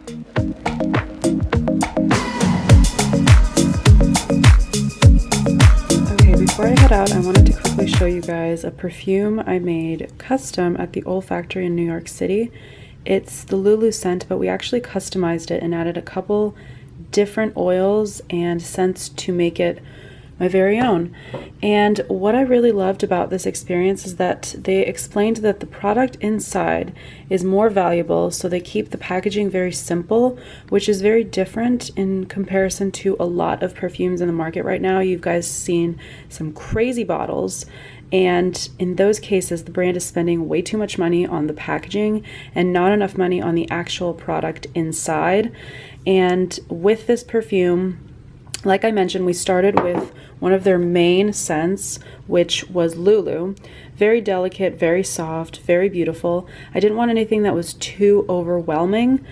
Before I head out, I wanted to quickly show you guys a perfume I made custom at the Olfactory in New York City. It's the Lulu scent, but we actually customized it and added a couple different oils and scents to make it my very own. And what I really loved about this experience is that they explained that the product inside is more valuable, so they keep the packaging very simple, which is very different in comparison to a lot of perfumes in the market right now. You guys seen some crazy bottles, and in those cases the brand is spending way too much money on the packaging and not enough money on the actual product inside. And with this perfume, like I mentioned, we started with one of their main scents, which was Lulu. Very delicate, very soft, very beautiful. I didn't want anything that was too overwhelming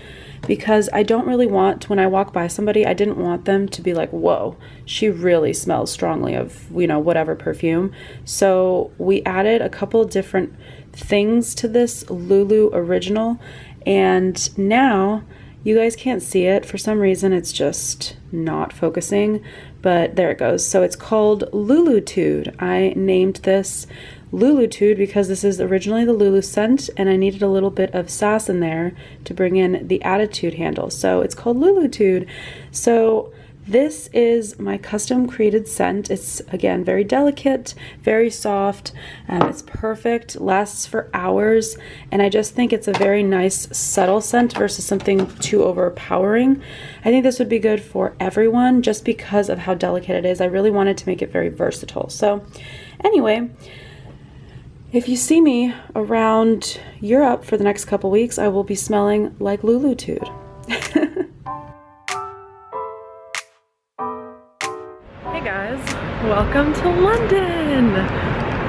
because I don't really want, when I walk by somebody, I didn't want them to be like, whoa, she really smells strongly of, you know, whatever perfume. So we added a couple different things to this Lulu original, and now you guys can't see it. For some reason, it's just not focusing, but there it goes. So it's called Lulutude. I named this Lulutude because this is originally the Lulu scent, and I needed a little bit of sass in there to bring in the adaatude handle. So it's called Lulutude. So this is my custom created scent. It's, again, very delicate, very soft. It's perfect, lasts for hours, and I just think it's a very nice subtle scent versus something too overpowering. I think this would be good for everyone just because of how delicate it is. I really wanted to make it very versatile. So anyway, if you see me around Europe for the next couple weeks, I will be smelling like Lulutude. Guys, welcome to London.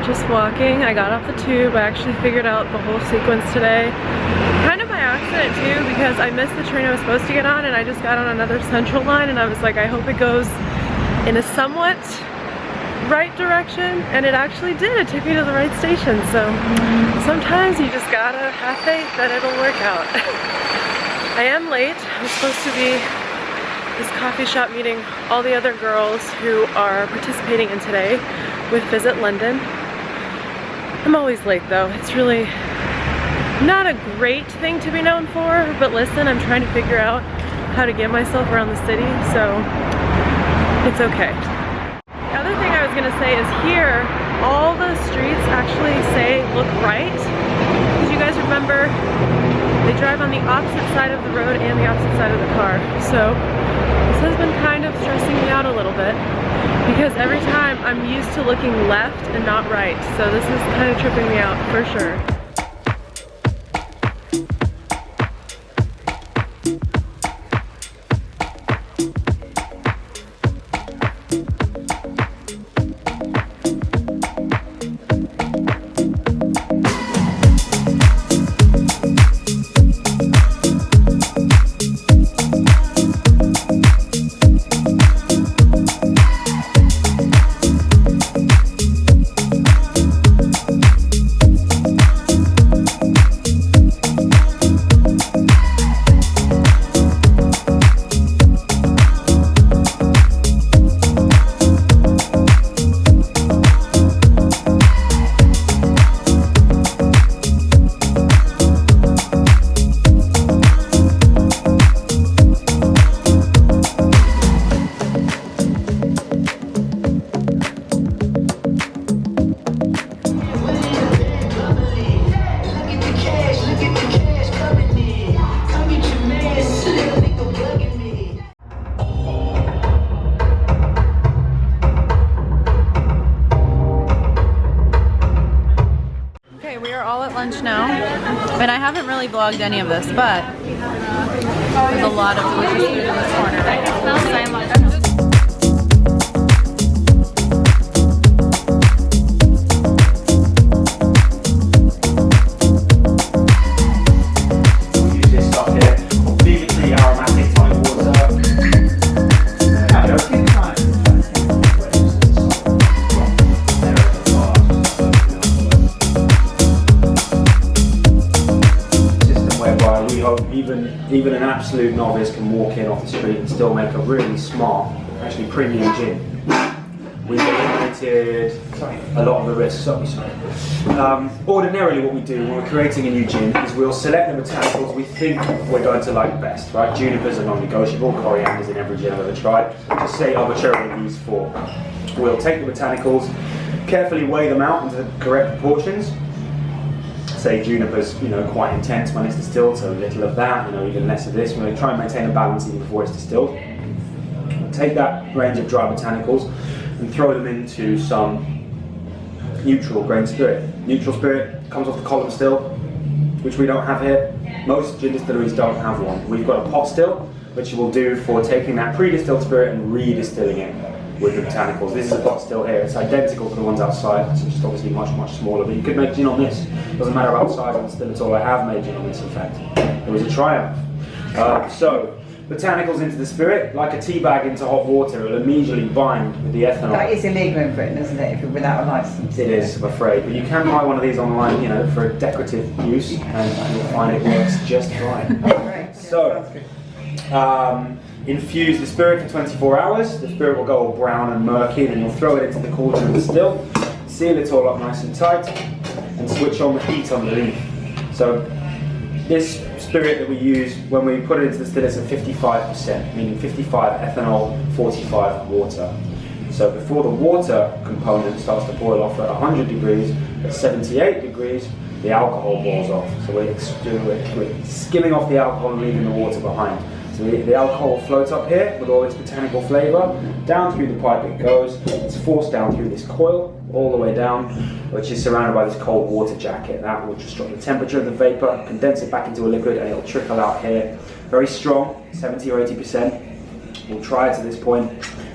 Just walking. I got off the tube. I actually figured out the whole sequence today, kind of by accident too, because I missed the train I was supposed to get on, and I just got on another central line, and I was like, I hope it goes in a somewhat right direction, and it actually did. It took me to the right station. So sometimes you just gotta have faith that it'll work out. I am late. I'm supposed to be this coffee shop meeting all the other girls who are participating in today with Visit London. I'm always late though. It's really not a great thing to be known for, but listen, I'm trying to figure out how to get myself around the city, so it's okay. The other thing I was gonna say is here, all the streets actually say look right, because you guys remember they drive on the opposite side of the road and the opposite side of the car. So this has been kind of stressing me out a little bit because every time I'm used to looking left and not right. So this is kind of tripping me out for sure. Lunch now, and I haven't really vlogged any of this, but there's a lot of delicious food in this corner right now. Even even an absolute novice can walk in off the street and still make a really smart, actually premium gin. We've eliminated a lot of the risks. Ordinarily what we do when we're creating a new gin is we'll select the botanicals we think we're going to like best, right? Junipers are non-negotiable, corianders in every gin I've ever tried. Just say arbitrarily these 4. We'll take the botanicals, carefully weigh them out into the correct proportions. Say juniper's, quite intense when it's distilled, so little of that, even less of this. We're going to try and maintain a balance even before it's distilled. We'll take that range of dry botanicals and throw them into some neutral grain spirit. Neutral spirit comes off the column still, which we don't have here. Most gin distilleries don't have one. We've got a pot still, which will do for taking that pre-distilled spirit and re-distilling it with the botanicals. This is a pot still here. It's identical to the ones outside. It's just obviously much, much smaller, but you could make gin on this. Doesn't matter about size and still at all. I have made gin on this, in fact. It was a triumph. So, botanicals into the spirit, like a tea bag into hot water, it will immedially bind with the ethanol. That is illegal in Britain, isn't it, if you're without a licence? It is, I'm afraid. But you can buy one of these online, for decorative use, and you'll find it works just fine. Oh, great. So, infuse the spirit for 24 hours. The spirit will go all brown and murky, and then you'll throw it into the cauldron and distill, seal it all up nice and tight, and switch on the heat underneath. So, this spirit that we use when we put it into the still is at 55%, meaning 55 ethanol, 45 water. So before the water component starts to boil off at 100 degrees, at 78 degrees, the alcohol boils off. So we're skimming off the alcohol and leaving the water behind. So the alcohol will float up here with all its botanical flavour. Down through the pipe it goes. It's forced down through this coil, all the way down, which is surrounded by this cold water jacket. That will just drop the temperature of the vapour, condense it back into a liquid, and it'll trickle out here. Very strong, 70 or 80%. We'll try it to this point,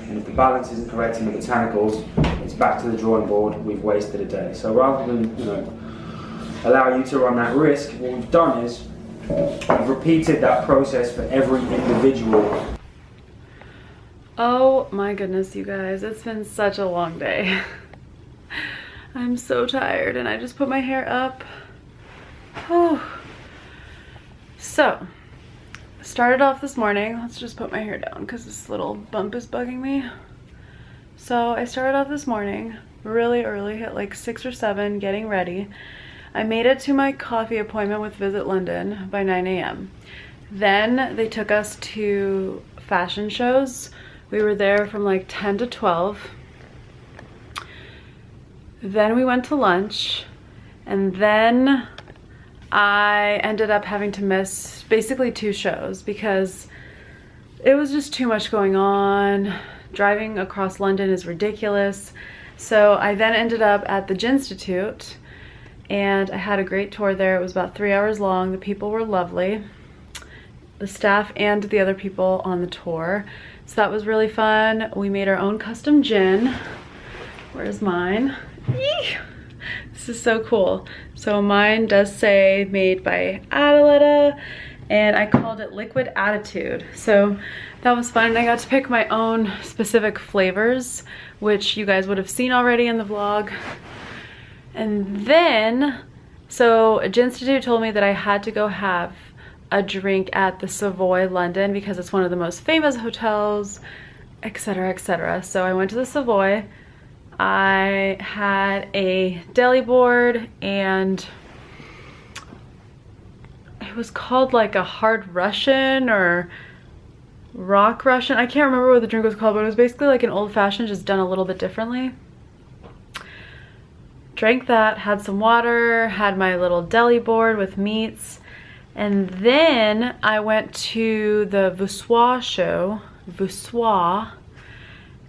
and if the balance isn't correct in the botanicals, it's back to the drawing board. We've wasted a day. So rather than allow you to run that risk, what we've done is we've repeated that process for every individual. Oh my goodness, you guys, it's been such a long day. I'm so tired, and I just put my hair up. Oh. So, started off this morning. Let's just put my hair down because this little bump is bugging me. So I started off this morning really early at like 6 or 7 getting ready. I made it to my coffee appointment with Visit London by 9 a.m. Then they took us to fashion shows. We were there from like 10 to 12. Then we went to lunch, and then I ended up having to miss basically 2 shows because it was just too much going on. Driving across London is ridiculous. So I then ended up at the GINSTITUTE, and I had a great tour there. It was about 3 hours long. The people were lovely, the staff and the other people on the tour. So that was really fun. We made our own custom gin. Where's mine? Eee! This is so cool. So mine does say made by ABUELO, and I called it Liquid Attitude. So that was fun. And I got to pick my own specific flavors, which you guys would have seen already in the vlog. And then, so GINSTITUTE told me that I had to go have a drink at the Savoy London because it's one of the most famous hotels, etc., etc. So I went to the Savoy. I had a deli board, and it was called like a hard Russian or rock Russian. I can't remember what the drink was called, but it was basically like an old-fashioned, just done a little bit differently. Drank that, had some water, had my little deli board with meats, and then I went to the Voussoir show, Voussoir,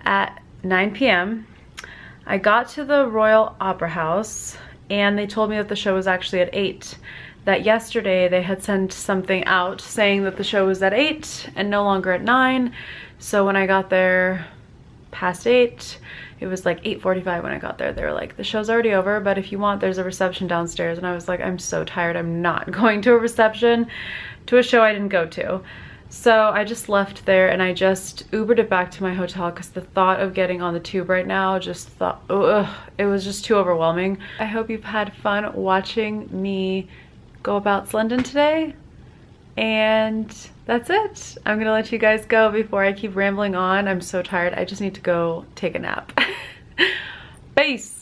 at 9 p.m. I got to the Royal Opera House, and they told me that the show was actually at 8. That yesterday they had sent something out saying that the show was at 8 and no longer at 9. So when I got there past 8, it was like 8:45 when I got there. They were like, the show's already over, but if you want, there's a reception downstairs. And I was like, I'm so tired. I'm not going to a reception to a show I didn't go to. So I just left there, and I just Ubered it back to my hotel because the thought of getting on the tube right now it was just too overwhelming. I hope you've had fun watching me go about London today, And that's it. I'm gonna let you guys go before I keep rambling on. I'm so tired. I just need to go take a nap. Peace.